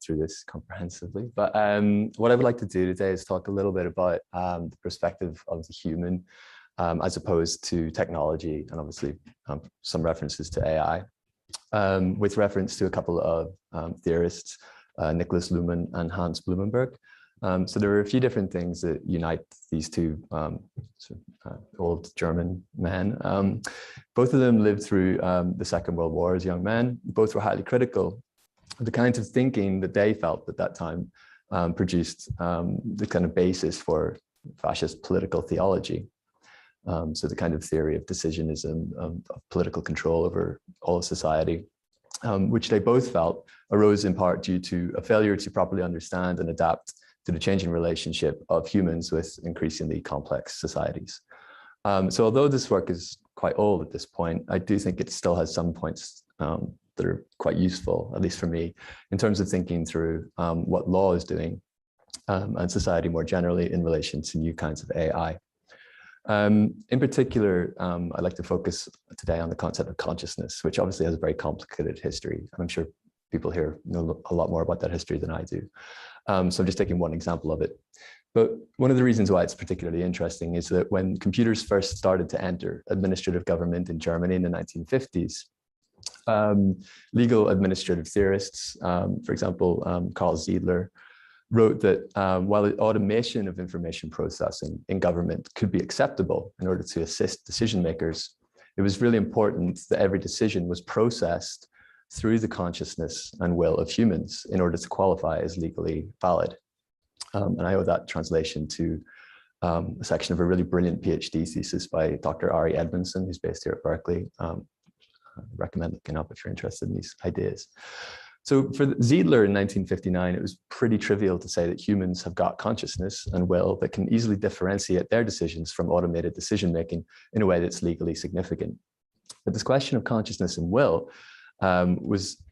through this comprehensively. But what I would like to do today is talk a little bit about the perspective of the human as opposed to technology, and obviously some references to AI, with reference to a couple of theorists, Niklas Luhmann and Hans Blumenberg. So there are a few different things that unite these two old German men. Both of them lived through the Second World War as young men. Both were highly critical of the kinds of thinking that they felt at that time produced the kind of basis for fascist political theology. So the kind of theory of decisionism, of political control over all of society, which they both felt arose in part due to a failure to properly understand and adapt to the changing relationship of humans with increasingly complex societies. So although this work is quite old at this point, I do think it still has some points that are quite useful, at least for me, in terms of thinking through what law is doing and society more generally in relation to new kinds of AI. In particular, I'd like to focus today on the concept of consciousness, which obviously has a very complicated history. I'm sure people here know a lot more about that history than I do. So I'm just taking one example of it. But one of the reasons why it's particularly interesting is that when computers first started to enter administrative government in Germany in the 1950s, legal administrative theorists, for example, Carl Ziedler, wrote that while the automation of information processing in government could be acceptable in order to assist decision makers, it was really important that every decision was processed through the consciousness and will of humans in order to qualify as legally valid. And I owe that translation to a section of a really brilliant PhD thesis by Dr. Ari Edmondson, who's based here at Berkeley. I recommend looking up if you're interested in these ideas. So for Ziedler in 1959, it was pretty trivial to say that humans have got consciousness and will that can easily differentiate their decisions from automated decision-making in a way that's legally significant. But this question of consciousness and will was,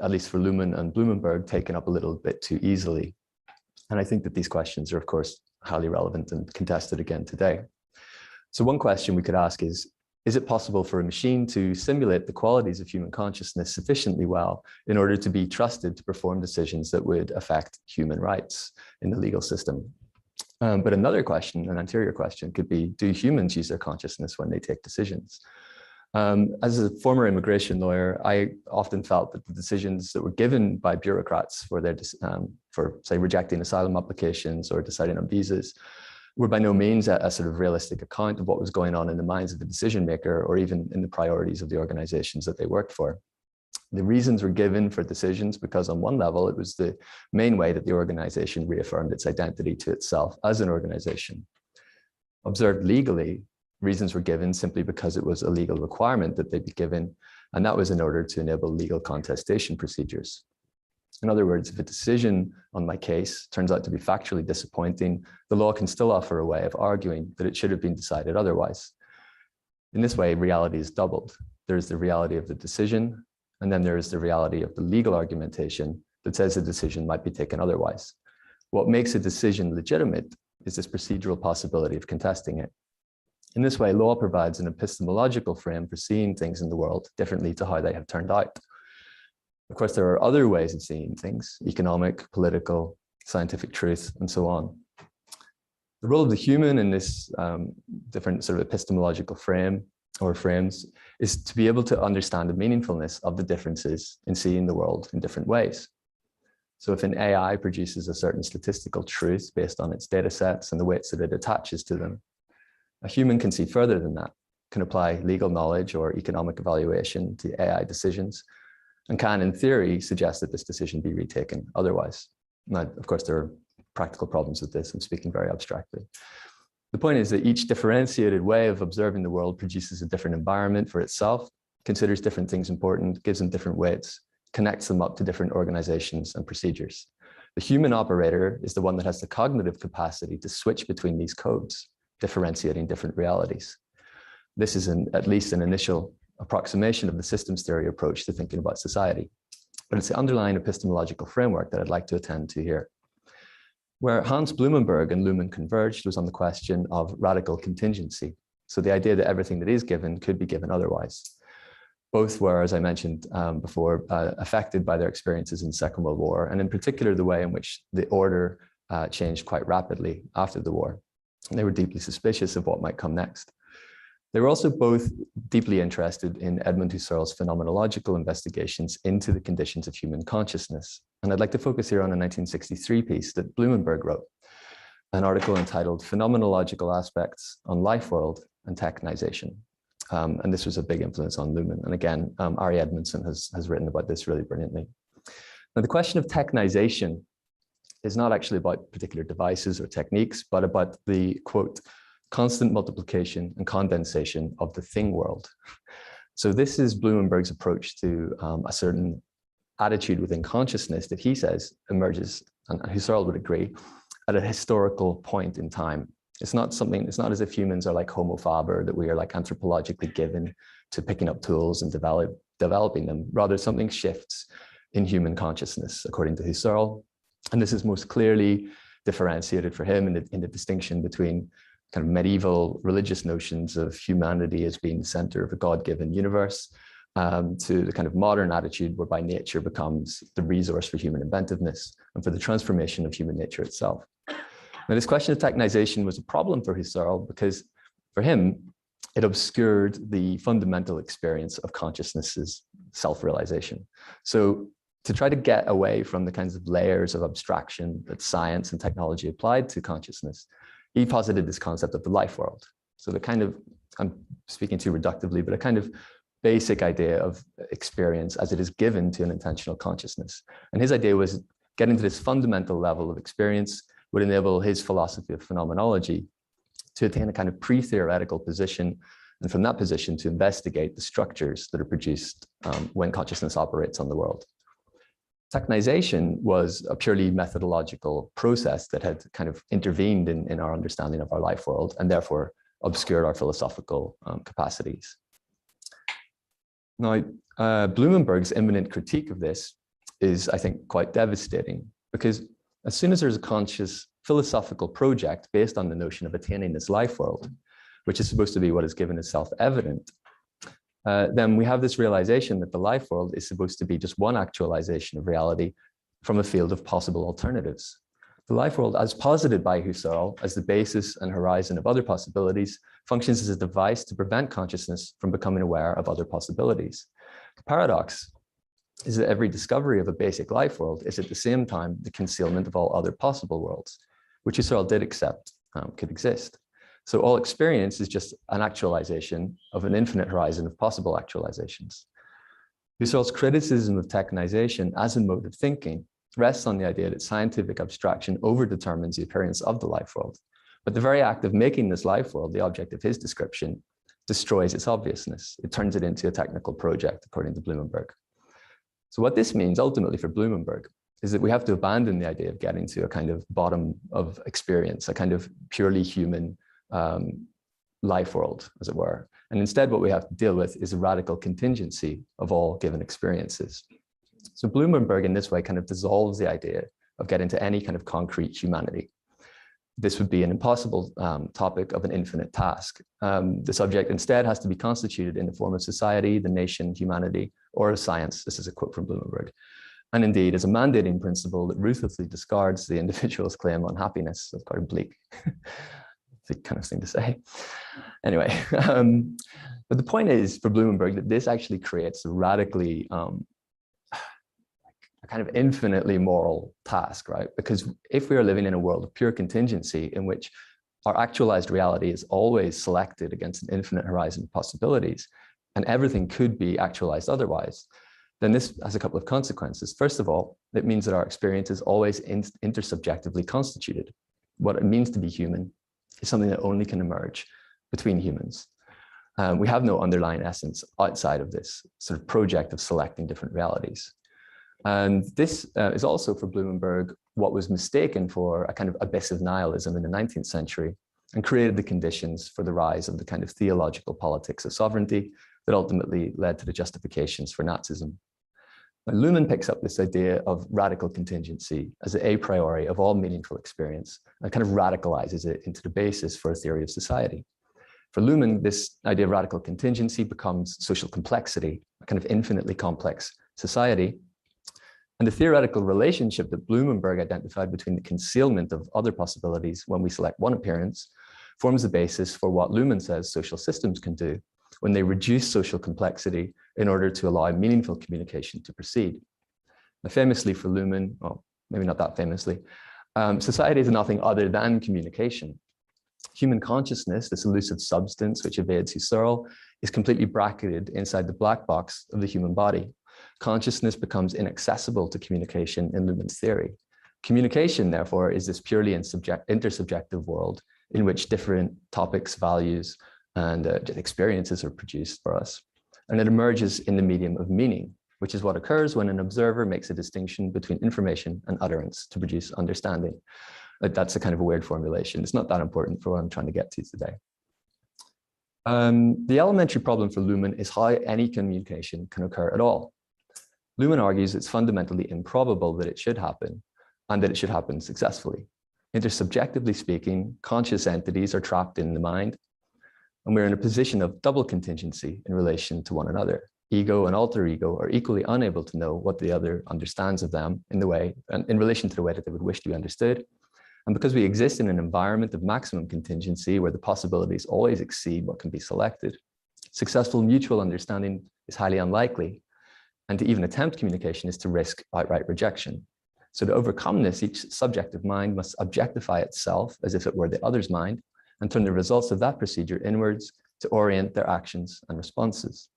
at least for Luhmann and Blumenberg, taken up a little bit too easily. And I think that these questions are, of course, highly relevant and contested again today. So one question we could ask is it possible for a machine to simulate the qualities of human consciousness sufficiently well in order to be trusted to perform decisions that would affect human rights in the legal system? But another question, an anterior question, could be, do humans use their consciousness when they take decisions? As a former immigration lawyer, I often felt that the decisions that were given by bureaucrats for their, say, rejecting asylum applications or deciding on visas were by no means a sort of realistic account of what was going on in the minds of the decision maker or even in the priorities of the organizations that they worked for. The reasons were given for decisions because on one level, it was the main way that the organization reaffirmed its identity to itself as an organization. Observed legally, reasons were given simply because it was a legal requirement that they be given, and that was in order to enable legal contestation procedures. In other words, if a decision on my case turns out to be factually disappointing, the law can still offer a way of arguing that it should have been decided otherwise. In this way, reality is doubled. There is the reality of the decision, and then there is the reality of the legal argumentation that says the decision might be taken otherwise. What makes a decision legitimate is this procedural possibility of contesting it. In this way, law provides an epistemological frame for seeing things in the world differently to how they have turned out. Of course, there are other ways of seeing things: economic, political, scientific truth, and so on. The role of the human in this different sort of epistemological frame or frames is to be able to understand the meaningfulness of the differences in seeing the world in different ways. So if an AI produces a certain statistical truth based on its data sets and the weights that it attaches to them, a human can see further than that, can apply legal knowledge or economic evaluation to AI decisions, and can, in theory, suggest that this decision be retaken otherwise. Now, of course, there are practical problems with this. I'm speaking very abstractly. The point is that each differentiated way of observing the world produces a different environment for itself, considers different things important, gives them different weights, connects them up to different organizations and procedures. The human operator is the one that has the cognitive capacity to switch between these codes, differentiating different realities. This is at least an initial approximation of the systems theory approach to thinking about society, but it's the underlying epistemological framework that I'd like to attend to here. Where Hans Blumenberg and Luhmann converged was on the question of radical contingency, so the idea that everything that is given could be given otherwise. Both were, as I mentioned before, affected by their experiences in the Second World War, and in particular, the way in which the order changed quite rapidly after the war. And they were deeply suspicious of what might come next. They were also both deeply interested in Edmund Husserl's phenomenological investigations into the conditions of human consciousness. And I'd like to focus here on a 1963 piece that Blumenberg wrote, an article entitled Phenomenological Aspects on Life World and Technization. And this was a big influence on Luhmann. And again, Ari Edmondson has written about this really brilliantly. Now, the question of technization is not actually about particular devices or techniques, but about the, quote, constant multiplication and condensation of the thing world. So this is Blumenberg's approach to a certain attitude within consciousness that he says emerges, and Husserl would agree, at a historical point in time. It's not as if humans are like homo faber, that we are like anthropologically given to picking up tools and developing them. Rather, something shifts in human consciousness, according to Husserl. And this is most clearly differentiated for him in the distinction between kind of medieval religious notions of humanity as being the center of a God-given universe, to the kind of modern attitude whereby nature becomes the resource for human inventiveness and for the transformation of human nature itself. Now, this question of technization was a problem for Husserl because for him, it obscured the fundamental experience of consciousness's self-realization. So to try to get away from the kinds of layers of abstraction that science and technology applied to consciousness, he posited this concept of the life world. So the kind of, I'm speaking too reductively, but a kind of basic idea of experience as it is given to an intentional consciousness. And his idea was getting to this fundamental level of experience would enable his philosophy of phenomenology to attain a kind of pre-theoretical position, and from that position to investigate the structures that are produced when consciousness operates on the world. Technization was a purely methodological process that had kind of intervened in our understanding of our life world and therefore obscured our philosophical capacities. Now, Blumenberg's imminent critique of this is, I think, quite devastating, because as soon as there's a conscious philosophical project based on the notion of attaining this life world, which is supposed to be what is given as self-evident, then we have this realization that the life world is supposed to be just one actualization of reality from a field of possible alternatives. The life world, as posited by Husserl as the basis and horizon of other possibilities, functions as a device to prevent consciousness from becoming aware of other possibilities. The paradox is that every discovery of a basic life world is at the same time the concealment of all other possible worlds, which Husserl did accept could exist. So all experience is just an actualization of an infinite horizon of possible actualizations. Husserl's criticism of technization as a mode of thinking rests on the idea that scientific abstraction overdetermines the appearance of the life world. But the very act of making this life world the object of his description destroys its obviousness. It turns it into a technical project, according to Blumenberg. So what this means ultimately for Blumenberg is that we have to abandon the idea of getting to a kind of bottom of experience, a kind of purely human life world, as it were. And instead, what we have to deal with is a radical contingency of all given experiences. So Blumenberg in this way kind of dissolves the idea of getting to any kind of concrete humanity. This would be an impossible topic of an infinite task. The subject instead has to be constituted in the form of society, the nation, humanity, or a science. This is a quote from Blumenberg. And indeed, as a mandating principle that ruthlessly discards the individual's claim on happiness. That's quite a bleak kind of thing to say. Anyway, but the point is for Blumenberg that this actually creates a radically, a kind of infinitely moral task, right? Because if we are living in a world of pure contingency in which our actualized reality is always selected against an infinite horizon of possibilities, and everything could be actualized otherwise, then this has a couple of consequences. First of all, it means that our experience is always intersubjectively constituted. What it means to be human is something that only can emerge between humans. We have no underlying essence outside of this sort of project of selecting different realities. And this is also for Blumenberg what was mistaken for a kind of abyssive nihilism in the 19th century and created the conditions for the rise of the kind of theological politics of sovereignty that ultimately led to the justifications for Nazism. Now, Luhmann picks up this idea of radical contingency as an a priori of all meaningful experience and kind of radicalizes it into the basis for a theory of society. For Luhmann, this idea of radical contingency becomes social complexity, a kind of infinitely complex society. And the theoretical relationship that Blumenberg identified between the concealment of other possibilities when we select one appearance forms the basis for what Luhmann says social systems can do when they reduce social complexity in order to allow meaningful communication to proceed. Now, famously for Luhmann, well, maybe not that famously, society is nothing other than communication. Human consciousness, this elusive substance which evades Husserl, is completely bracketed inside the black box of the human body. Consciousness becomes inaccessible to communication in Luhmann's theory. Communication, therefore, is this purely intersubjective world in which different topics, values, and experiences are produced for us. And it emerges in the medium of meaning, which is what occurs when an observer makes a distinction between information and utterance to produce understanding. That's a kind of a weird formulation. It's not that important for what I'm trying to get to today. The elementary problem for Luhmann is how any communication can occur at all. Luhmann argues it's fundamentally improbable that it should happen, and that it should happen successfully. Intersubjectively speaking, conscious entities are trapped in the mind, and we're in a position of double contingency in relation to one another. Ego and alter ego are equally unable to know what the other understands of them in relation to the way that they would wish to be understood. And because we exist in an environment of maximum contingency where the possibilities always exceed what can be selected, successful mutual understanding is highly unlikely. And to even attempt communication is to risk outright rejection. So to overcome this, each subjective mind must objectify itself as if it were the other's mind and turn the results of that procedure inwards to orient their actions and responses.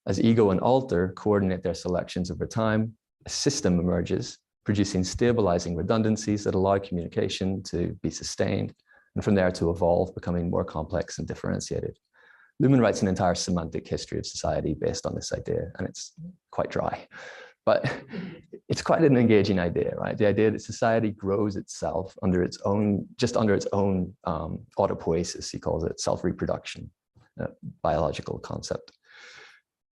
As ego and alter coordinate their selections over time, a system emerges, producing stabilizing redundancies that allow communication to be sustained, and from there to evolve, becoming more complex and differentiated. Luhmann writes an entire semantic history of society based on this idea, and it's quite dry, but it's quite an engaging idea, right? The idea that society grows itself under its own, autopoiesis, he calls it, self-reproduction, a biological concept.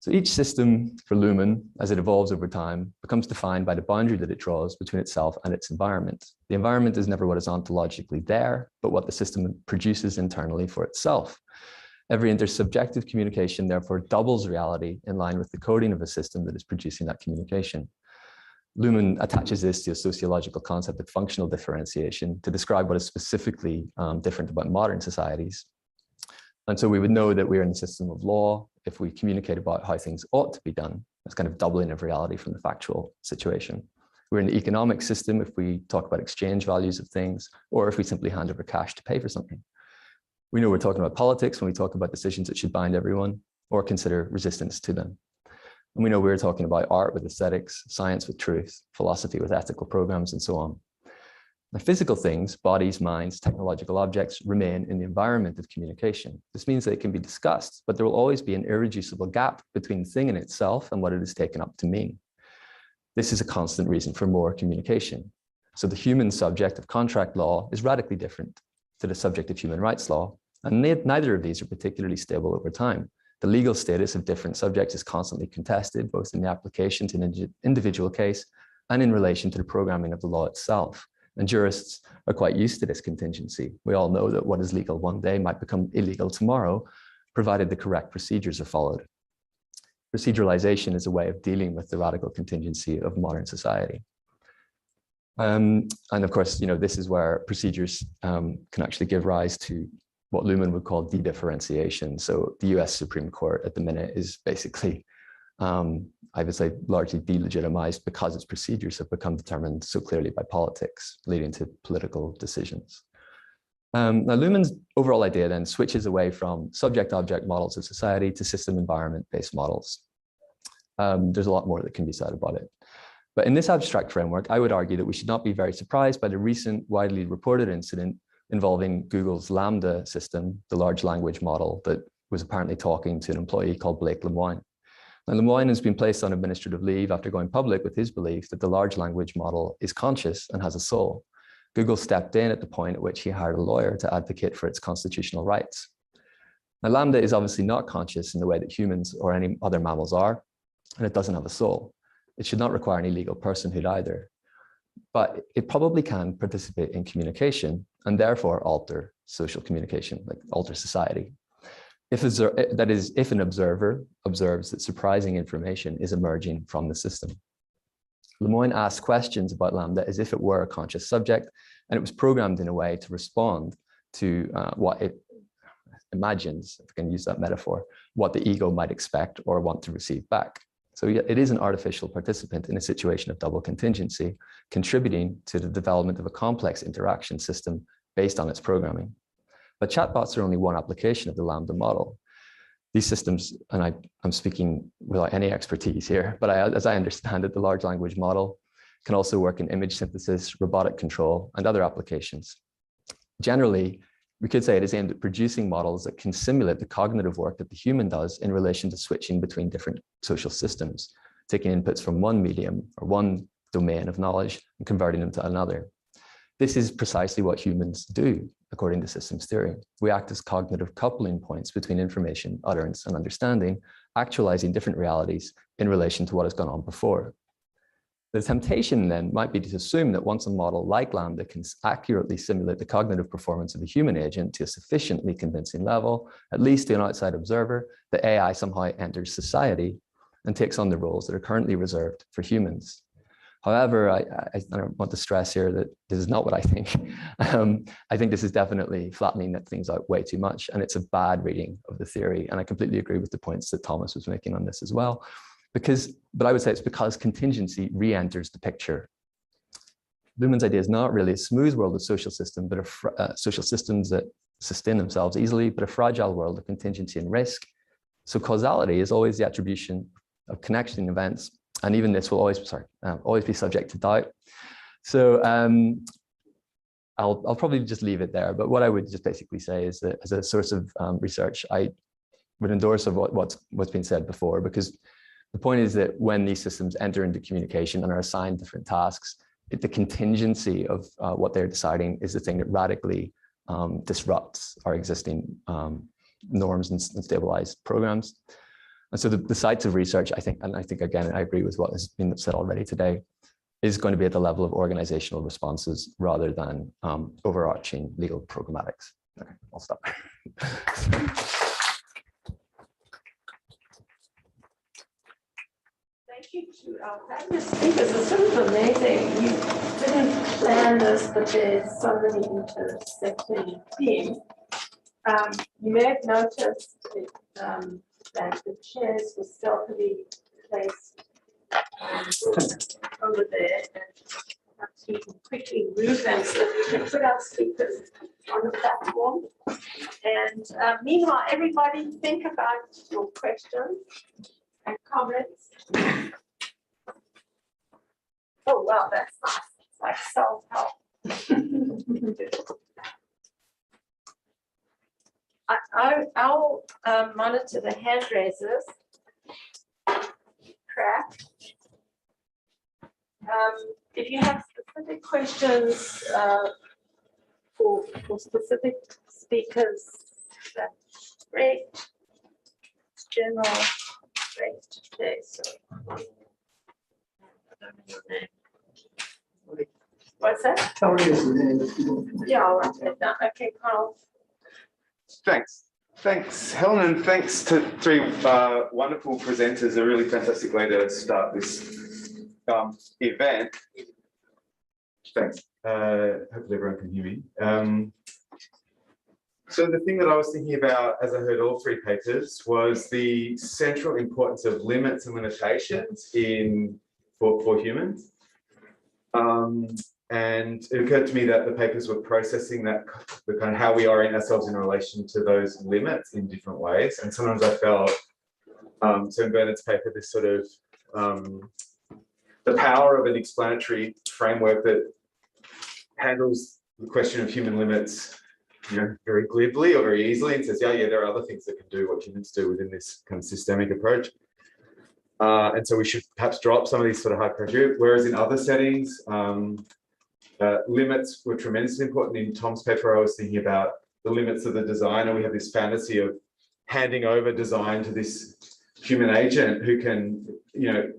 So each system for Luhmann, as it evolves over time, becomes defined by the boundary that it draws between itself and its environment. The environment is never what is ontologically there, but what the system produces internally for itself. Every intersubjective communication therefore doubles reality in line with the coding of a system that is producing that communication. Luhmann attaches this to a sociological concept of functional differentiation to describe what is specifically different about modern societies. And so we would know that we're in the system of law if we communicate about how things ought to be done. That's kind of doubling of reality from the factual situation. We're in the economic system if we talk about exchange values of things, or if we simply hand over cash to pay for something. We know we're talking about politics when we talk about decisions that should bind everyone or consider resistance to them. And we know we're talking about art with aesthetics, science with truth, philosophy with ethical programs, and so on. Now, physical things, bodies, minds, technological objects remain in the environment of communication. This means that it can be discussed, but there will always be an irreducible gap between the thing in itself and what it is taken up to mean. This is a constant reason for more communication. So the human subject of contract law is radically different to the subject of human rights law, and neither of these are particularly stable over time. The legal status of different subjects is constantly contested, both in the application to an individual case and in relation to the programming of the law itself. And jurists are quite used to this contingency. We all know that what is legal one day might become illegal tomorrow, provided the correct procedures are followed. Proceduralization is a way of dealing with the radical contingency of modern society. And of course, this is where procedures can actually give rise to what Luhmann would call de-differentiation. So the US Supreme Court at the minute is basically, I would say, largely delegitimized because its procedures have become determined so clearly by politics, leading to political decisions. Now, Luhmann's overall idea then switches away from subject-object models of society to system-environment-based models. There's a lot more that can be said about it. But in this abstract framework, I would argue that we should not be very surprised by the recent widely reported incident involving Google's Lambda system, the large language model that was apparently talking to an employee called Blake Lemoine. Now, Luhmann has been placed on administrative leave after going public with his belief that the large language model is conscious and has a soul. Google stepped in at the point at which he hired a lawyer to advocate for its constitutional rights. Now, Lambda is obviously not conscious in the way that humans or any other mammals are, and it doesn't have a soul. It should not require any legal personhood either. But it probably can participate in communication and therefore alter social communication, like alter society. That is, if an observer observes that surprising information is emerging from the system. Luhmann asked questions about Lambda as if it were a conscious subject, and it was programmed in a way to respond to what it imagines, if I can use that metaphor, what the ego might expect or want to receive back. So it is an artificial participant in a situation of double contingency, contributing to the development of a complex interaction system based on its programming. But chatbots are only one application of the Lambda model. These systems, and I'm speaking without any expertise here, but as I understand it, the large language model can also work in image synthesis, robotic control, and other applications. Generally, we could say it is aimed at producing models that can simulate the cognitive work that the human does in relation to switching between different social systems, taking inputs from one medium or one domain of knowledge and converting them to another. This is precisely what humans do, according to systems theory. We act as cognitive coupling points between information, utterance, and understanding, actualizing different realities in relation to what has gone on before. The temptation then might be to assume that once a model like Lambda can accurately simulate the cognitive performance of a human agent to a sufficiently convincing level, at least to an outside observer, the AI somehow enters society and takes on the roles that are currently reserved for humans. However, I don't want to stress here that this is not what I think. I think this is definitely flattening things out way too much, and it's a bad reading of the theory. And I completely agree with the points that Thomas was making on this as well. But I would say it's because contingency re-enters the picture. Luhmann's idea is not really a smooth world of social system, but social systems that sustain themselves easily, but a fragile world of contingency and risk. So causality is always the attribution of connection events, and even this will always be subject to doubt. So I'll probably just leave it there. But what I would just basically say is that as a source of research, I would endorse of what's been said before, because the point is that when these systems enter into communication and are assigned different tasks, the contingency of what they're deciding is the thing that radically disrupts our existing norms and stabilized programs. And so the sites of research, I think again, I agree with what has been said already today, is going to be at the level of organizational responses rather than overarching legal programmatics. Okay, I'll stop. Thank you to our fabulous speakers. It's sort of amazing. We didn't plan this, but there's so many intersecting themes. You may have noticed that the chairs were stealthily placed over there, and perhaps we can quickly move them so that we can put our speakers on the platform. And meanwhile, everybody think about your questions and comments. Oh, wow, that's nice. It's like self-help. I'll monitor the hand raisers. Crap. If you have specific questions for specific speakers, that's great. General, great. Okay, so I don't know your name. What's that? Tony is the name if you don't. Yeah, I'll write that down. Okay, Carl. Thanks, Helen, and thanks to three wonderful presenters. A really fantastic way to start this event. Thanks. Hopefully everyone can hear me. So the thing that I was thinking about as I heard all three papers was the central importance of limits and limitations for humans. And it occurred to me that the papers were processing the kind of how we orient ourselves in relation to those limits in different ways. And sometimes I felt, so in Bernard's paper, this sort of the power of an explanatory framework that handles the question of human limits, very glibly or very easily, and says, yeah, there are other things that can do what humans do within this kind of systemic approach. And so we should perhaps drop some of these sort of hard criteria, whereas in other settings, limits were tremendously important. In Tom's paper, I was thinking about the limits of the designer. We have this fantasy of handing over design to this human agent who can,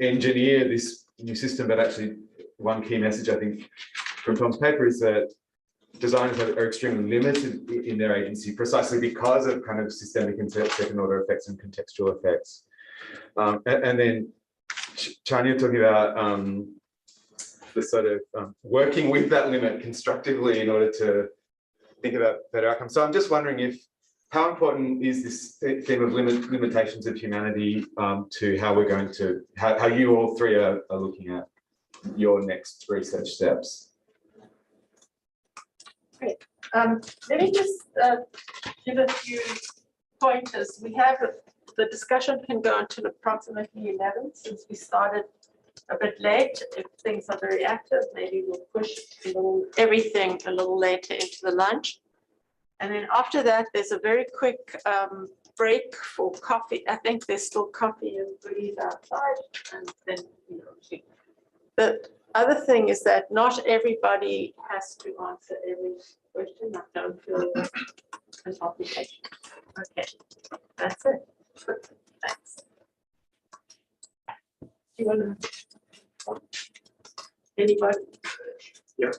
engineer this new system. But actually, one key message I think from Tom's paper is that designers are extremely limited in their agency precisely because of kind of systemic and second order effects and contextual effects. And then Chania talking about the sort of working with that limit constructively in order to think about better outcomes. So I'm just wondering how important is this theme of limitations of humanity to how we're going to, how you all three are looking at your next research steps? Great. Let me just give a few pointers. We have the discussion can go until approximately 11, since we started a bit late. If things are very active, maybe we'll push everything a little later into the lunch. And then after that, there's a very quick break for coffee. I think there's still coffee and goodies outside. And then, the other thing is that not everybody has to answer every question. I don't feel an obligation. Okay, that's it. Thanks. Do you want to? Anybody? Yeah.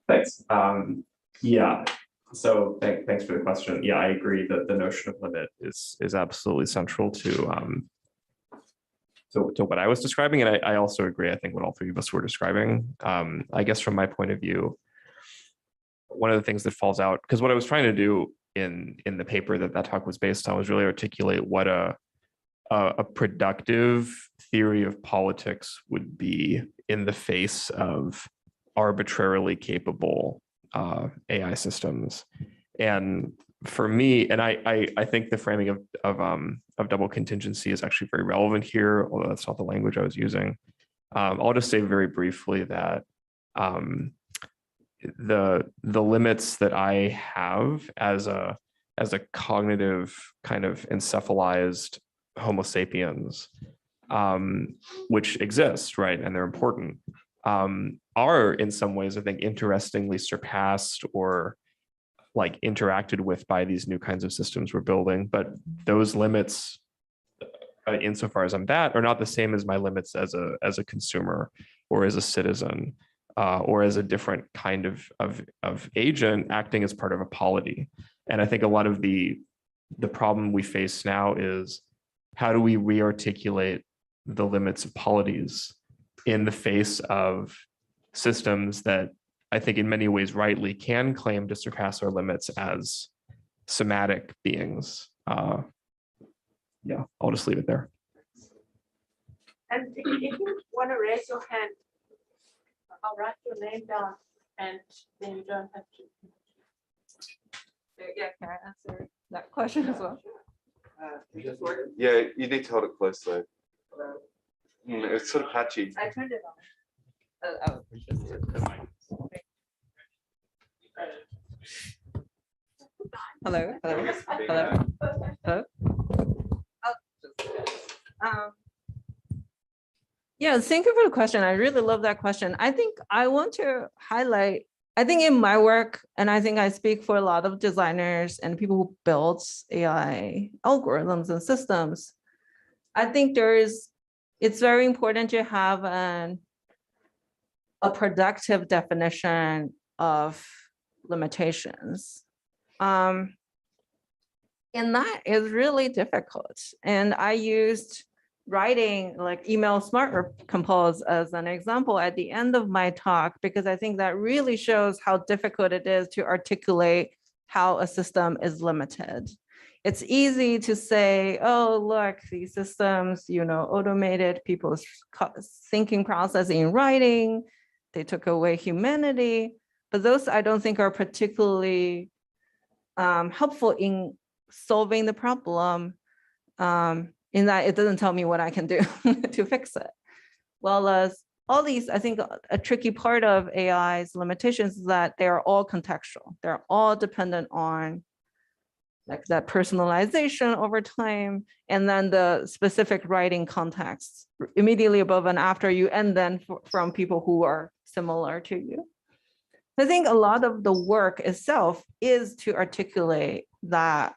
Thanks. Yeah. So thanks for the question. Yeah, I agree that the notion of limit is absolutely central to what I was describing, and I also agree. I think what all three of us were describing. I guess from my point of view, one of the things that falls out, because what I was trying to do in the paper that talk was based on was really articulate what a productive theory of politics would be in the face of arbitrarily capable AI systems. And for me, and I think the framing of double contingency is actually very relevant here, although that's not the language I was using. I'll just say very briefly that the limits that I have as a cognitive kind of encephalized Homo sapiens, which exist, right, and they're important, are in some ways, I think, interestingly surpassed or like interacted with by these new kinds of systems we're building. But those limits, insofar as I'm that, are not the same as my limits as a consumer or as a citizen or as a different kind of agent acting as part of a polity. And I think a lot of the problem we face now is how do we re-articulate the limits of polities in the face of systems that I think in many ways rightly can claim to surpass our limits as semantic beings. Yeah, I'll just leave it there. And if you want to raise your hand, I'll write your name down and then you don't have to. Yeah, can I answer that question as well? Yeah, you need to hold it close though. It's sort of patchy. I turned it on. Hello, hello, hello, hello. Yeah, thank you for the question. I really love that question. I think I want to highlight, I think in my work, and I think I speak for a lot of designers and people who build AI algorithms and systems, I think it's very important to have a productive definition of limitations. And that is really difficult. And I used writing like email smart compose as an example at the end of my talk, because I think that really shows how difficult it is to articulate how a system is limited. It's easy to say, oh, look, these systems, automated people's thinking process in writing, they took away humanity, but those I don't think are particularly helpful in solving the problem, in that it doesn't tell me what I can do to fix it. Well, as all these, I think a tricky part of AI's limitations is that they are all contextual. They're all dependent on like that personalization over time, and then the specific writing context immediately above and after you, and then from people who are similar to you. I think a lot of the work itself is to articulate that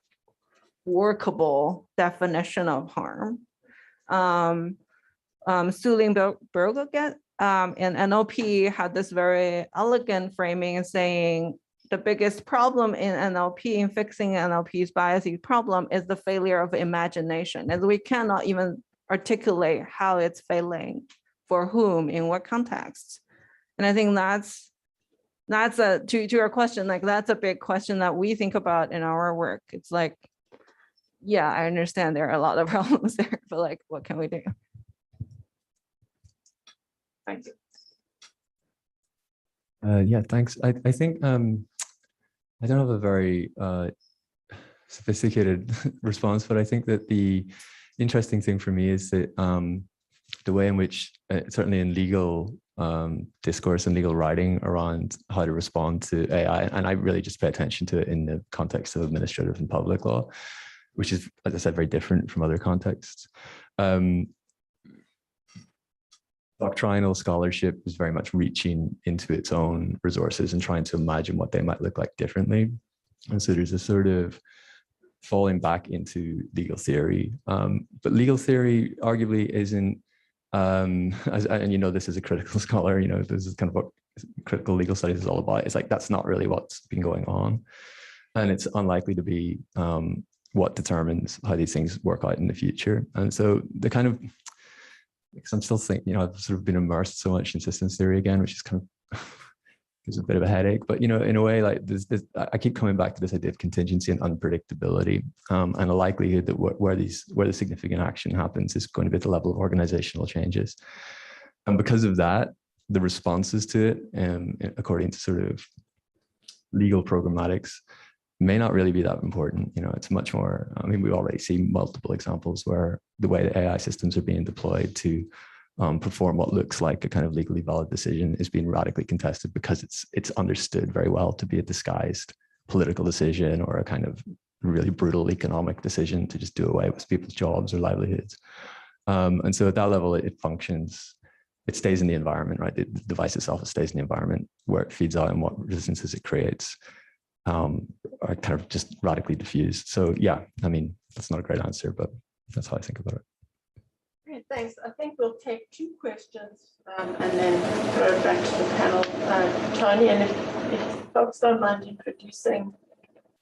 workable definition of harm. Birkbeck and NLP had this very elegant framing saying the biggest problem in NLP, in fixing NLP's biases problem, is the failure of imagination, and we cannot even articulate how it's failing, for whom, in what context. And I think that's to your question, like that's a big question that we think about in our work. It's like, yeah, I understand there are a lot of problems there, but like, what can we do? Thank you. Yeah, thanks. I think I don't have a very sophisticated response, but I think that the interesting thing for me is that the way in which, certainly in legal discourse and legal writing around how to respond to AI, and I really just pay attention to it in the context of administrative and public law, which is, as I said, very different from other contexts. Doctrinal scholarship is very much reaching into its own resources and trying to imagine what they might look like differently. And so there's a sort of falling back into legal theory. But legal theory arguably isn't, and you know, this is a critical scholar, you know, this is kind of what critical legal studies is all about. It's like, that's not really what's been going on. And it's unlikely to be what determines how these things work out in the future. And so the kind of, because I'm still thinking, you know, I've sort of been immersed so much in systems theory again, which is kind of gives a bit of a headache. But, you know, in a way, like this, I keep coming back to this idea of contingency and unpredictability, and a likelihood that where the significant action happens is going to be at the level of organizational changes. And because of that, the responses to it, according to sort of legal programmatics, may not really be that important. You know, it's much more, I mean, we already see multiple examples where the way that AI systems are being deployed to perform what looks like a kind of legally valid decision is being radically contested because it's understood very well to be a disguised political decision or a kind of really brutal economic decision to just do away with people's jobs or livelihoods. And so at that level, it functions, it stays in the environment, right? The device itself stays in the environment where it feeds out and what resistances it creates are kind of just radically diffused. So yeah, I mean, that's not a great answer, but that's how I think about it. Great, thanks. I think we'll take 2 questions and then throw it back to the panel. Tony, and if folks don't mind introducing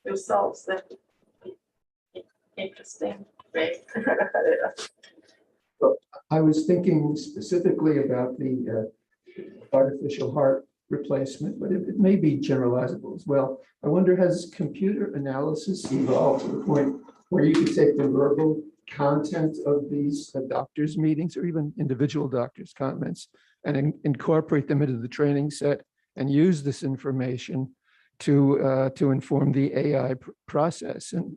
yourselves, that would be interesting. Great. Well, I was thinking specifically about the artificial heart replacement, but it may be generalizable as well. I wonder, has computer analysis evolved to the point where you could take the verbal content of these doctors' meetings or even individual doctors' comments and incorporate them into the training set and use this information to inform the AI process? And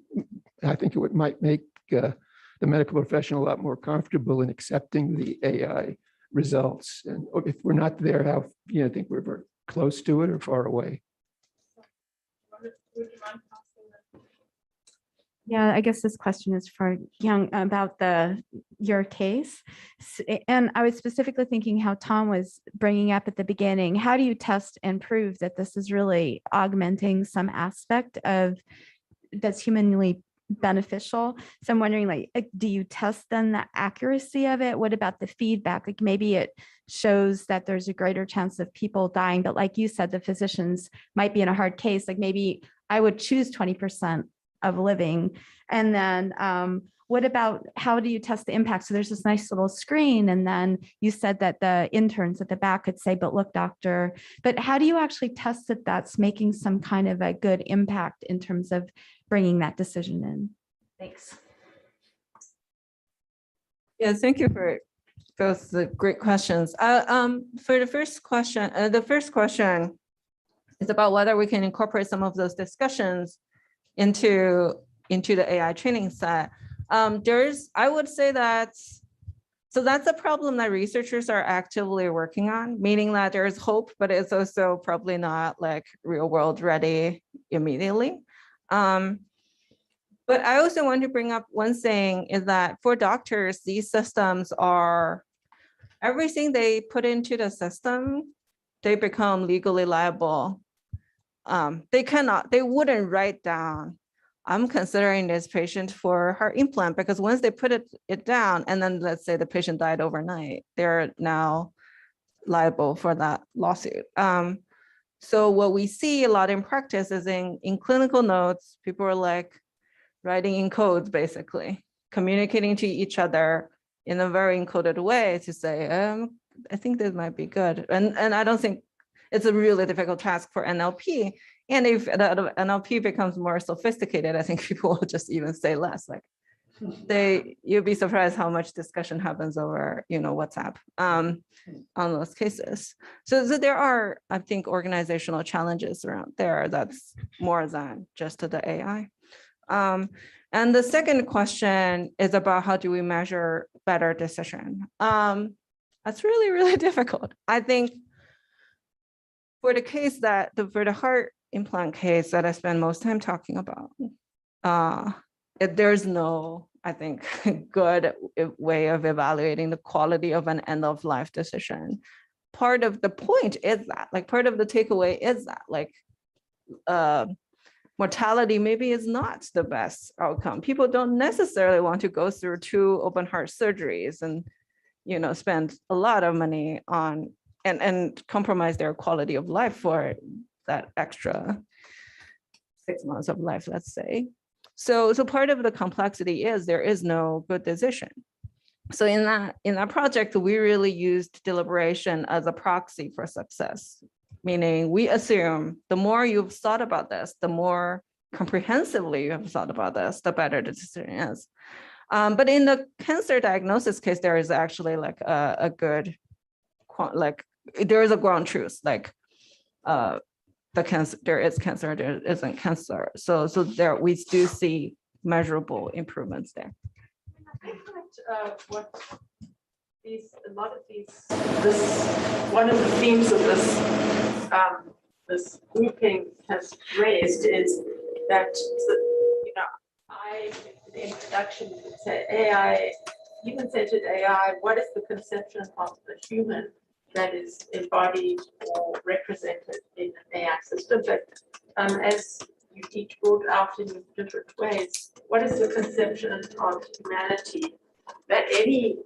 I think it might make the medical professional a lot more comfortable in accepting the AI results. And if we're not there, how do you think we're very close to it or far away? Yeah, I guess this question is for Young about your case. And I was specifically thinking how Tom was bringing up at the beginning, how do you test and prove that this is really augmenting some aspect of that's humanly beneficial? So I'm wondering, like, do you test then the accuracy of it? What about the feedback? Like maybe it shows that there's a greater chance of people dying, but like you said, the physicians might be in a hard case. Like maybe I would choose 20% of living. And then what about, how do you test the impact? So there's this nice little screen. And then you said that the interns at the back could say, but look, doctor, but how do you actually test that that's making some kind of a good impact in terms of bringing that decision in? Thanks. Yeah, thank you for both the great questions. For the first question is about whether we can incorporate some of those discussions into the AI training set. I would say that's a problem that researchers are actively working on, meaning that there's hope, but it's also probably not like real world ready immediately. But I also want to bring up one thing is that for doctors, these systems are, everything they put into the system, they become legally liable. They wouldn't write down, I'm considering this patient for heart implant, because once they put it down and then let's say the patient died overnight, they're now liable for that lawsuit. So what we see a lot in practice is in clinical notes, people are like writing in codes, basically communicating to each other in a very encoded way to say, I think this might be good. And I don't think it's a really difficult task for NLP. And if the NLP becomes more sophisticated, I think people will just even say less. Like you'll be surprised how much discussion happens over, WhatsApp on those cases. So there are, I think, organizational challenges around there that's more than just the AI. And the second question is about how do we measure better decision? That's really, really difficult. I think for the case for the heart implant case that I spend most time talking about, there's no, I think, good way of evaluating the quality of an end of life decision. Part of the point is that, like, part of the takeaway is that, like, mortality maybe is not the best outcome. People don't necessarily want to go through 2 open heart surgeries and, spend a lot of money on and compromise their quality of life for that extra 6 months of life, let's say. So part of the complexity is there is no good decision. So in that project, we really used deliberation as a proxy for success, meaning we assume the more you've thought about this, the more comprehensively you have thought about this, the better the decision is. But in the cancer diagnosis case, there is actually like a good, like there is a ground truth, like the cancer, there is cancer, there isn't cancer. So there we do see measurable improvements there. I think that what a lot of this one of the themes of this grouping has raised is that, the introduction, you could say AI, human-centered AI, what is the conception of the human that is embodied or represented in an AI system? But as you each brought out in different ways, what is the conception of humanity that any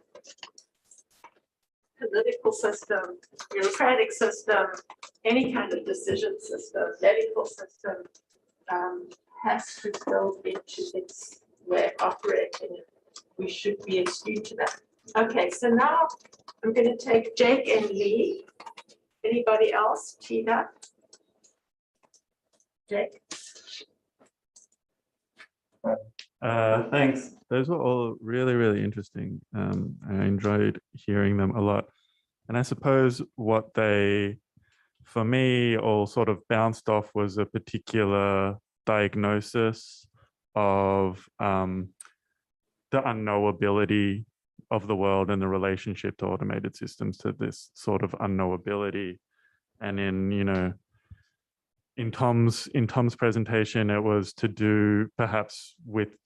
political system, bureaucratic system, any kind of decision system, medical system has to build into its way of operating? We should be attuned to that. Okay, so now I'm going to take Jake and Lee. Anybody else teed up? Jake? Thanks. Those were all really, really interesting. I enjoyed hearing them a lot. And I suppose what they, for me, all sort of bounced off was a particular diagnosis of the unknowability of the world and the relationship to automated systems, to this sort of unknowability. And in Tom's presentation, it was to do perhaps with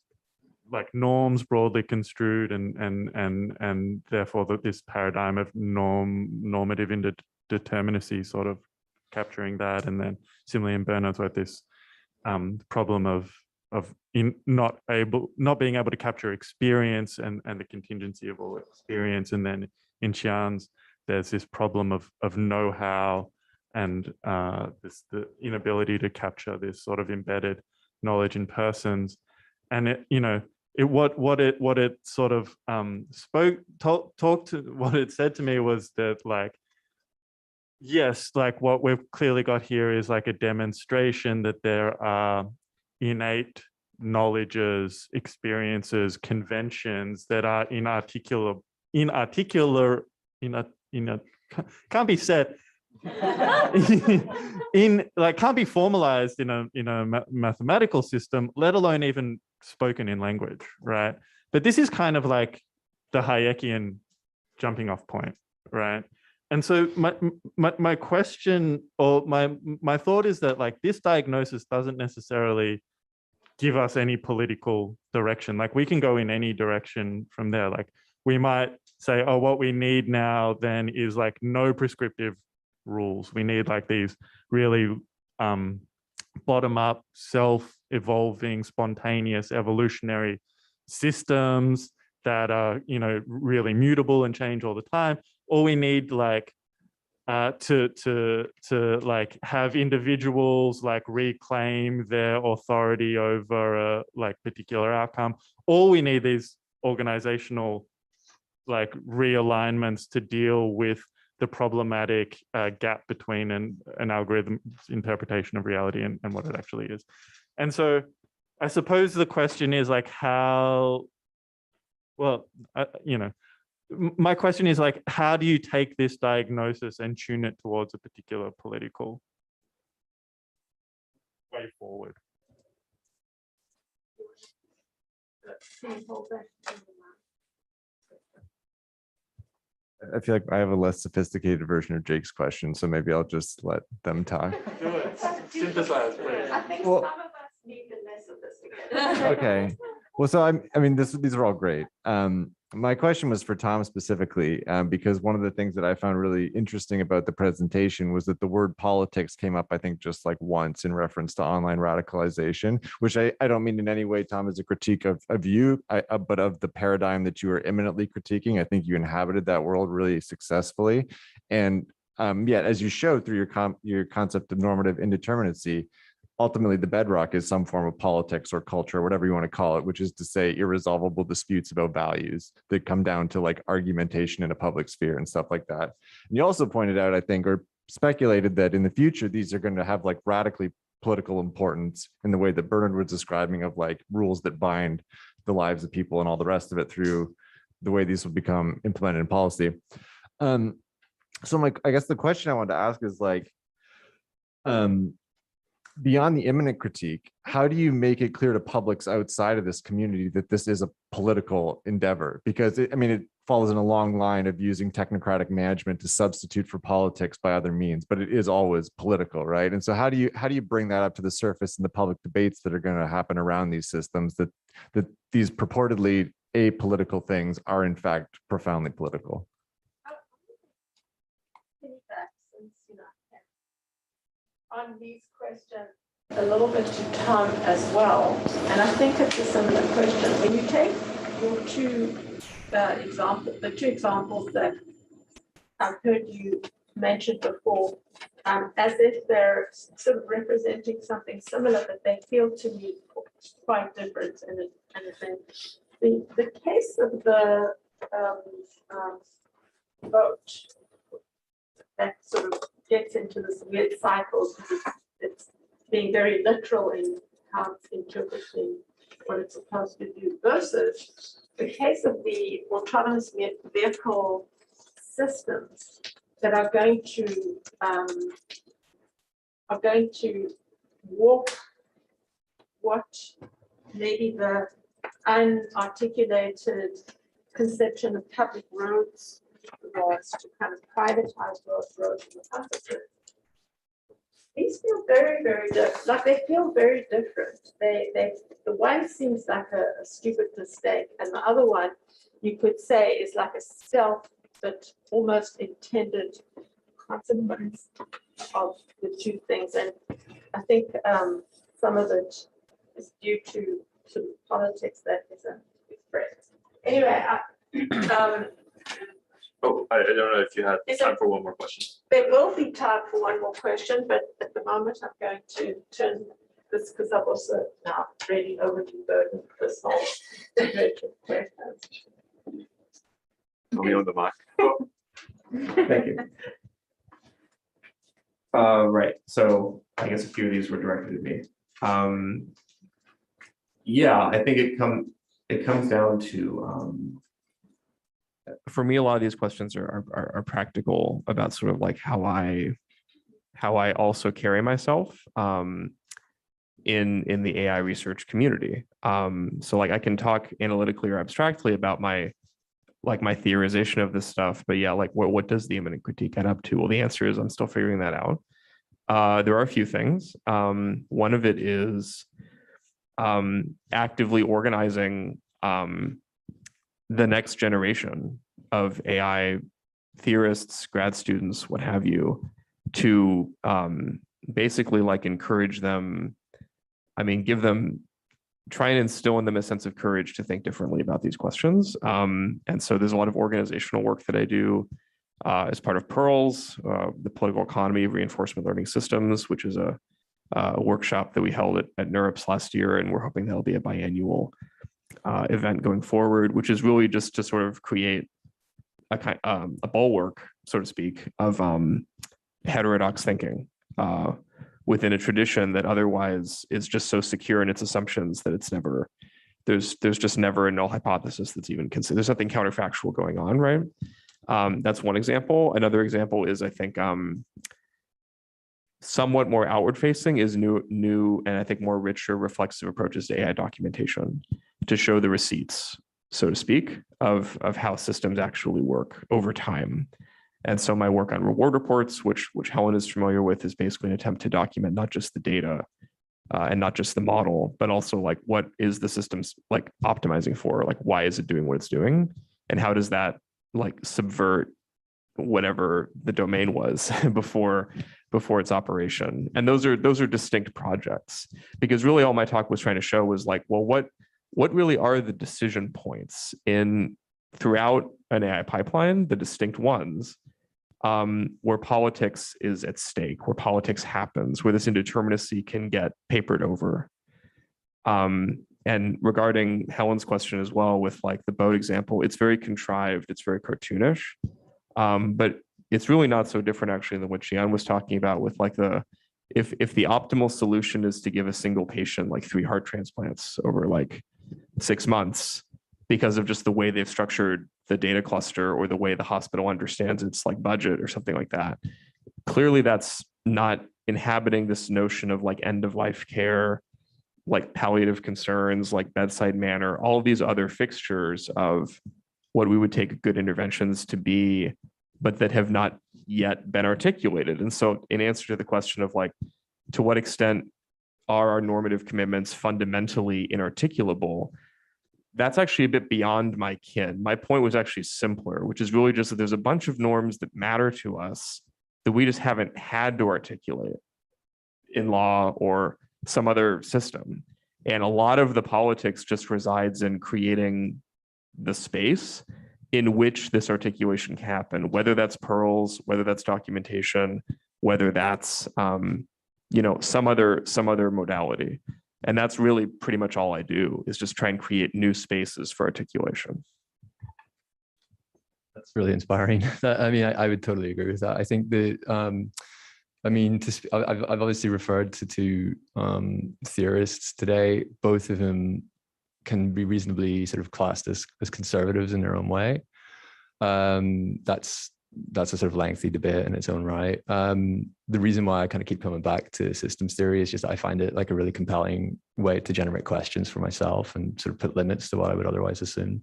like norms broadly construed and therefore this paradigm of normative indeterminacy sort of capturing that. And then similarly in Bernard's work, this problem of not being able to capture experience and the contingency of all experience. And then in Xian's, there's this problem of know-how and the inability to capture this sort of embedded knowledge in persons. And what it sort of talked to, what it said to me was that, like, yes, like what we've clearly got here is like a demonstration that there are innate knowledges, experiences, conventions that are can't be said can't be formalized in a mathematical system, let alone even spoken in language, right? But this is kind of like the Hayekian jumping off point, right? And so my question, or my thought is that, like, this diagnosis doesn't necessarily give us any political direction. Like, we can go in any direction from there. Like, we might say, oh, what we need now then is like no prescriptive rules. We need like these really bottom-up, self-evolving, spontaneous, evolutionary systems that are, really mutable and change all the time. Or we need like to like have individuals like reclaim their authority over a like particular outcome. All we need is organizational like realignments to deal with the problematic gap between an algorithm's interpretation of reality and what it actually is. And so I suppose the question is like how, well, you know, my question is like, how do you take this diagnosis and tune it towards a particular political way forward? I feel like I have a less sophisticated version of Jake's question, so maybe I'll just let them talk. Do it. Synthesize, please. I think Well- some of us need the less sophisticated. Okay. Well, so I mean, these are all great. My question was for Tom specifically, because one of the things that I found really interesting about the presentation was that the word politics came up, I think, just like once in reference to online radicalization, which I don't mean in any way, Tom, as a critique of you, but of the paradigm that you are imminently critiquing. I think you inhabited that world really successfully. And yet, as you showed through your concept of normative indeterminacy, ultimately the bedrock is some form of politics or culture, or whatever you want to call it, which is to say irresolvable disputes about values that come down to like argumentation in a public sphere and stuff like that. And you also pointed out, I think, or speculated that in the future, these are going to have like radically political importance in the way that Bernard was describing of like rules that bind the lives of people and all the rest of it through the way these will become implemented in policy. So I guess the question I wanted to ask is like, beyond the imminent critique, how do you make it clear to publics outside of this community that this is a political endeavor? Because it follows in a long line of using technocratic management to substitute for politics by other means, but it is always political, right? And so how do you bring that up to the surface in the public debates that are going to happen around these systems, that these purportedly apolitical things are in fact profoundly political? On these questions a little bit to Tom as well, and I think it's a similar question. When you take your the two examples that I've heard you mention before, as if they're sort of representing something similar, but they feel to me quite different in a sense. The case of the vote, that sort of gets into this weird cycle. It's being very literal in how it's interpreting what it's supposed to do versus the case of the autonomous vehicle systems that are going to walk what maybe the unarticulated conception of public roads was to kind of privatize those roads in the country. These feel very, very different. Like they feel very different. The one seems like a stupid mistake, and the other one you could say is like a stealth but almost intended consequence of the two things. And I think some of it is due to sort of politics that isn't expressed. Anyway, I don't know if you had time for one more question. There will be time for one more question, but at the moment I'm going to turn this because I've also now really overly burdened this whole question. We own the mic. Thank you. Right. So I guess a few of these were directed at me. Yeah, I think it comes down to for me, a lot of these questions are practical about sort of like how I also carry myself in the AI research community. So like I can talk analytically or abstractly about my theorization of this stuff, but yeah, like what does the imminent critique add up to? Well, the answer is I'm still figuring that out. There are a few things. One of it is actively organizing the next generation of AI theorists, grad students, what have you, to basically like encourage them, try and instill in them a sense of courage to think differently about these questions. And so there's a lot of organizational work that I do as part of Pearls, the political economy of reinforcement learning systems, which is a workshop that we held at NeurIPS last year, and we're hoping that'll be a biannual event going forward, which is really just to sort of create a bulwark, so to speak, of heterodox thinking within a tradition that otherwise is just so secure in its assumptions that it's never, there's just never a null hypothesis that's even considered. There's nothing counterfactual going on, right? That's one example. Another example is, I think, somewhat more outward facing is new and I think more richer reflexive approaches to AI documentation to show the receipts, so to speak, of how systems actually work over time. And so my work on reward reports, which Helen is familiar with, is basically an attempt to document not just the data and not just the model, but also like what is the system's like optimizing for, like why is it doing what it's doing, and how does that like subvert whatever the domain was before its operation. And those are distinct projects, because really all my talk was trying to show was like, well, what really are the decision points throughout an AI pipeline, the distinct ones, where politics is at stake, where politics happens, where this indeterminacy can get papered over. And regarding Helen's question as well, with like the boat example, it's very contrived, it's very cartoonish, but it's really not so different actually than what Jian was talking about with like if the optimal solution is to give a single patient like 3 heart transplants over like 6 months because of just the way they've structured the data cluster or the way the hospital understands its like budget or something like that. Clearly that's not inhabiting this notion of like end of life care, like palliative concerns, like bedside manner, all of these other fixtures of what we would take good interventions to be, but that have not yet been articulated. And so in answer to the question of like, to what extent are our normative commitments fundamentally inarticulable, that's actually a bit beyond my kin. My point was actually simpler, which is really just that there's a bunch of norms that matter to us that we just haven't had to articulate in law or some other system. And a lot of the politics just resides in creating the space in which this articulation can happen, whether that's Pearls, whether that's documentation, whether that's some other modality. And that's really pretty much all I do, is just try and create new spaces for articulation. That's really inspiring. I would totally agree with that. I think I've obviously referred to 2 theorists today, both of whom can be reasonably sort of classed as conservatives in their own way. That's a sort of lengthy debate in its own right. The reason why I kind of keep coming back to systems theory is just I find it like a really compelling way to generate questions for myself and sort of put limits to what I would otherwise assume.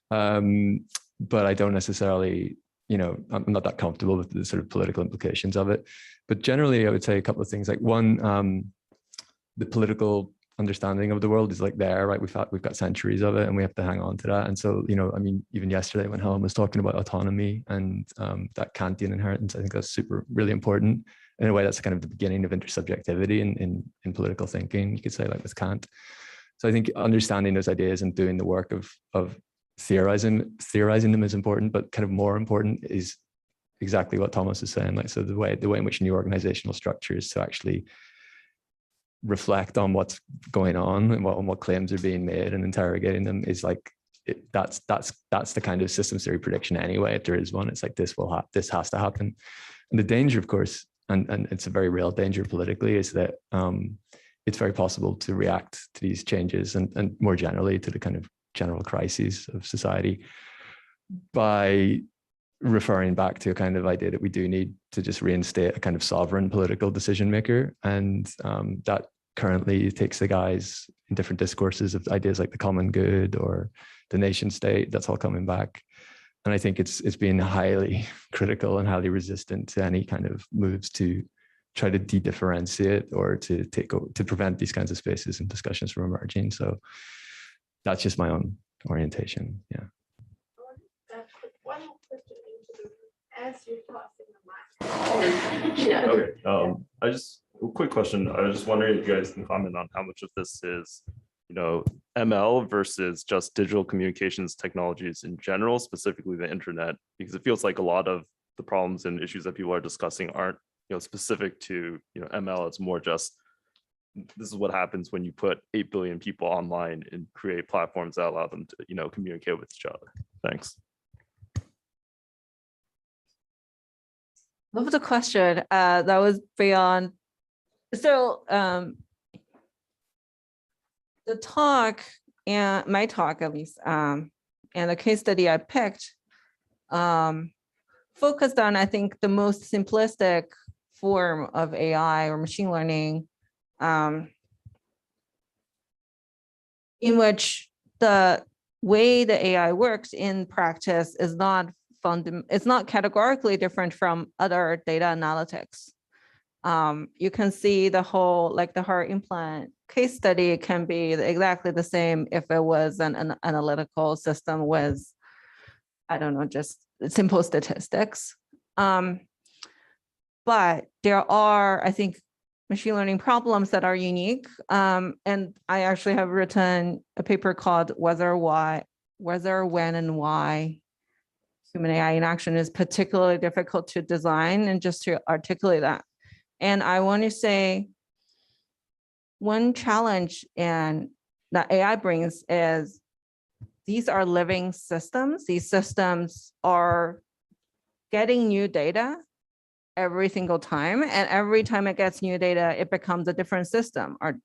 But I don't necessarily, I'm not that comfortable with the sort of political implications of it. But generally, I would say a couple of things. Like one, the political understanding of the world is like there, right? We've got centuries of it, and we have to hang on to that. And so, even yesterday when Helen was talking about autonomy and that Kantian inheritance, I think that's really important. In a way, that's kind of the beginning of intersubjectivity in political thinking, you could say, like with Kant. So I think understanding those ideas and doing the work of theorizing them is important, but kind of more important is exactly what Thomas is saying. Like, so the way in which new organizational structures to actually reflect on what's going on and what claims are being made and interrogating them is like that's the kind of systems theory prediction anyway. If there is one, it's like this has to happen. And the danger, of course, and it's a very real danger politically, is that it's very possible to react to these changes and more generally to the kind of general crises of society by referring back to a kind of idea that we do need to just reinstate a kind of sovereign political decision maker. And that currently takes the guise in different discourses of ideas like the common good or the nation state. That's all coming back. And I think it's being highly critical and highly resistant to any kind of moves to try to de-differentiate or to prevent these kinds of spaces and discussions from emerging. So that's just my own orientation. Yeah. One more question into the, as you're passing the mic. Okay. A quick question. I was just wondering if you guys can comment on how much of this is, ML versus just digital communications technologies in general, specifically the internet, because it feels like a lot of the problems and issues that people are discussing aren't, specific to, ML. It's more just, this is what happens when you put 8 billion people online and create platforms that allow them to, communicate with each other. Thanks. Love the question. That was beyond. So the talk, and my talk at least, and the case study I picked focused on, I think, the most simplistic form of AI or machine learning, in which the way the AI works in practice is not it's not categorically different from other data analytics. You can see the whole, like the heart implant case study can be exactly the same if it was an analytical system with, I don't know, just simple statistics. But there are, I think, machine learning problems that are unique. And I actually have written a paper called Whether, When, and Why Human AI in Action is particularly difficult to design, and just to articulate that. And I want to say one challenge that AI brings is these are living systems. These systems are getting new data every single time. And every time it gets new data, it becomes a different system. Or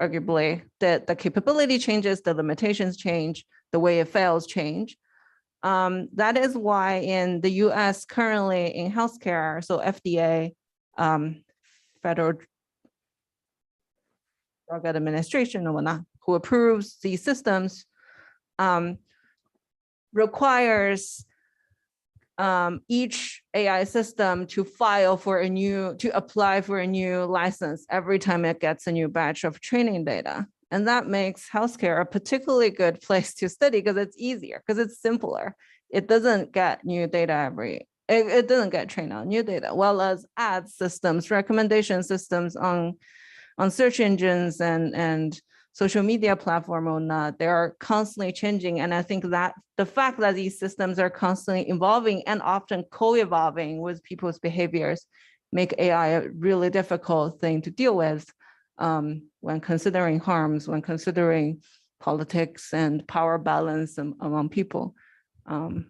arguably, the capability changes, the limitations change, the way it fails change. That is why in the US currently in healthcare, so FDA, Federal Drug Administration or whatnot, who approves these systems, requires each AI system to apply for a new license every time it gets a new batch of training data. And that makes healthcare a particularly good place to study because it's easier, because it's simpler. It doesn't get new data it doesn't get trained on new data, well as ad systems, recommendation systems on search engines and social media platform or not, they are constantly changing. And I think that the fact that these systems are constantly evolving and often co-evolving with people's behaviors make AI a really difficult thing to deal with when considering harms, when considering politics and power balance among people. My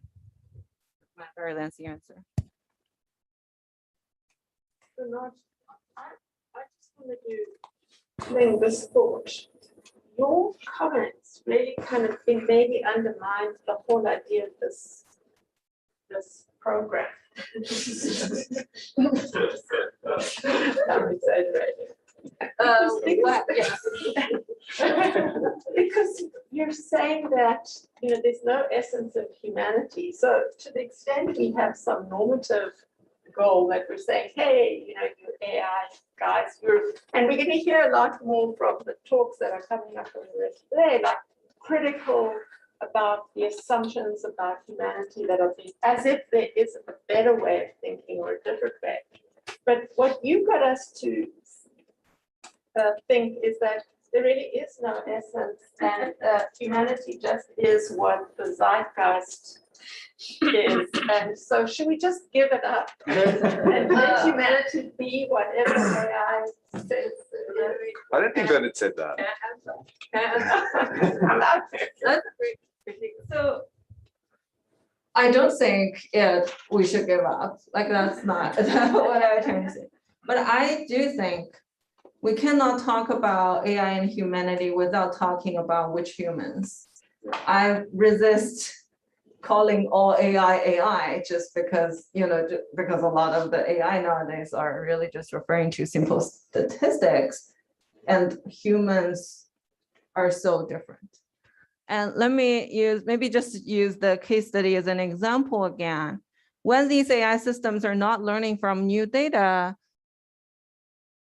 very lengthy answer. So I just wanted to bring this thought. Your comments really kind of maybe undermined the whole idea of this program. I'm exaggerating. Because you're saying that there's no essence of humanity. So to the extent we have some normative goal that we're saying, hey, you AI guys, and we're going to hear a lot more from the talks that are coming up on the rest of the day, like critical about the assumptions about humanity that are being, as if there is a better way of thinking or a different way. But what you got us to think is that there really is no essence, and humanity just is what the zeitgeist is. And so should we just give it up and let humanity be whatever AI says? I don't think Bernard said that. That's a great critique. So I don't think we should give up. Like that's not what I'm trying to say. But I do think we cannot talk about AI and humanity without talking about which humans. I resist calling all AI just because, because a lot of the AI nowadays are really just referring to simple statistics, and humans are so different. And let me use the case study as an example again. When these AI systems are not learning from new data,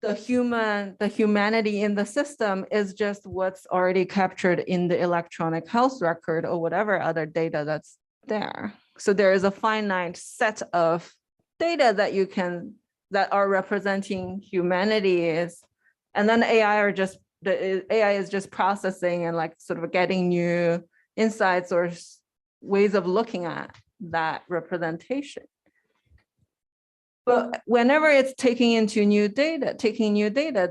the humanity in the system is just what's already captured in the electronic health record or whatever other data that's there. So there is a finite set of data that are representing humanity and then the AI is just processing and like sort of getting new insights or ways of looking at that representation. But whenever it's taking new data,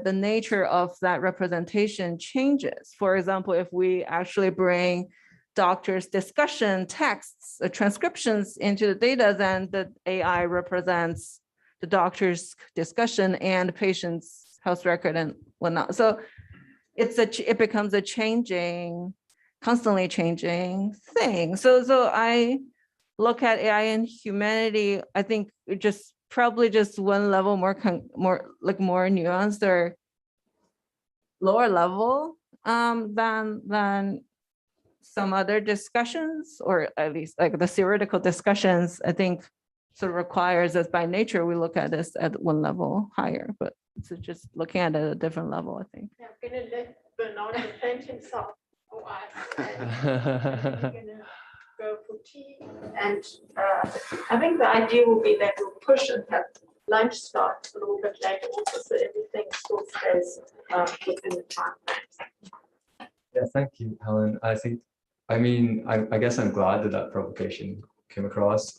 the nature of that representation changes. For example, if we actually bring doctors' discussion texts, transcriptions into the data, then the AI represents the doctor's discussion and patient's health record and whatnot. So it becomes a constantly changing thing. So I look at AI and humanity, I think probably just one level more nuanced or lower level than some other discussions, or at least like the theoretical discussions, I think sort of requires us by nature, we look at this at one level higher, but it's just looking at it at a different level, I think. I'm gonna let Bernard defend himself a while. And we're gonna go for tea. And I think the idea will be that we'll push and have lunch start a little bit later also, so everything still stays within the time frame. Yeah, thank you, Helen. I guess I'm glad that provocation came across.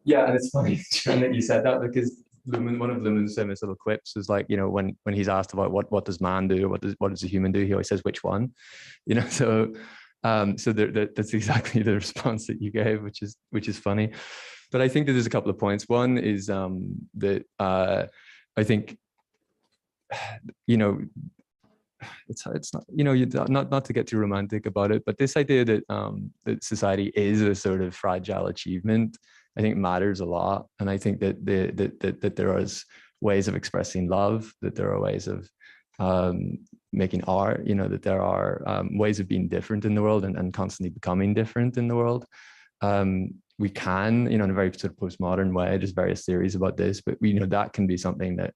Yeah, and it's funny, John, that you said that, because one of Luhmann's famous little quips is like, when he's asked about what does man do, or what does a human do, he always says which one, so that's exactly the response that you gave, which is funny. But I think that there's a couple of points. One is that I think it's not, not to get too romantic about it, but this idea that that society is a sort of fragile achievement, I think matters a lot. And I think that that there is ways of expressing love, that there are ways of making art, that there are ways of being different in the world and constantly becoming different in the world. We can, in a very sort of postmodern way, there's various theories about this, but that can be something that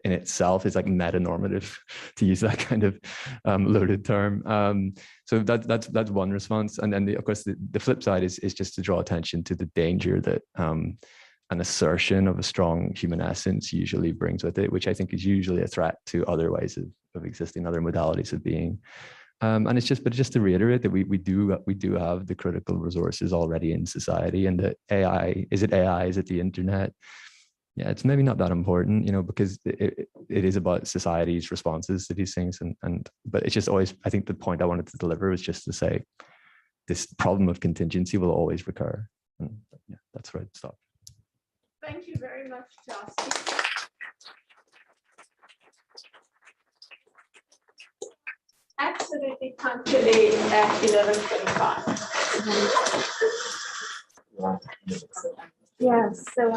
in itself is like meta-normative, to use that kind of loaded term. So that's one response. And then of course the flip side is just to draw attention to the danger that an assertion of a strong human essence usually brings with it, which I think is usually a threat to other ways of existing, other modalities of being. And it's just to reiterate that we do have the critical resources already in society, and that AI, is it the internet? Yeah, it's maybe not that important, because it is about society's responses to these things. But it's just always, I think the point I wanted to deliver was just to say this problem of contingency will always recur. And yeah, that's where I'd stop. Thank you very much to our speakers. Absolutely punctually at 11:25. Yeah, so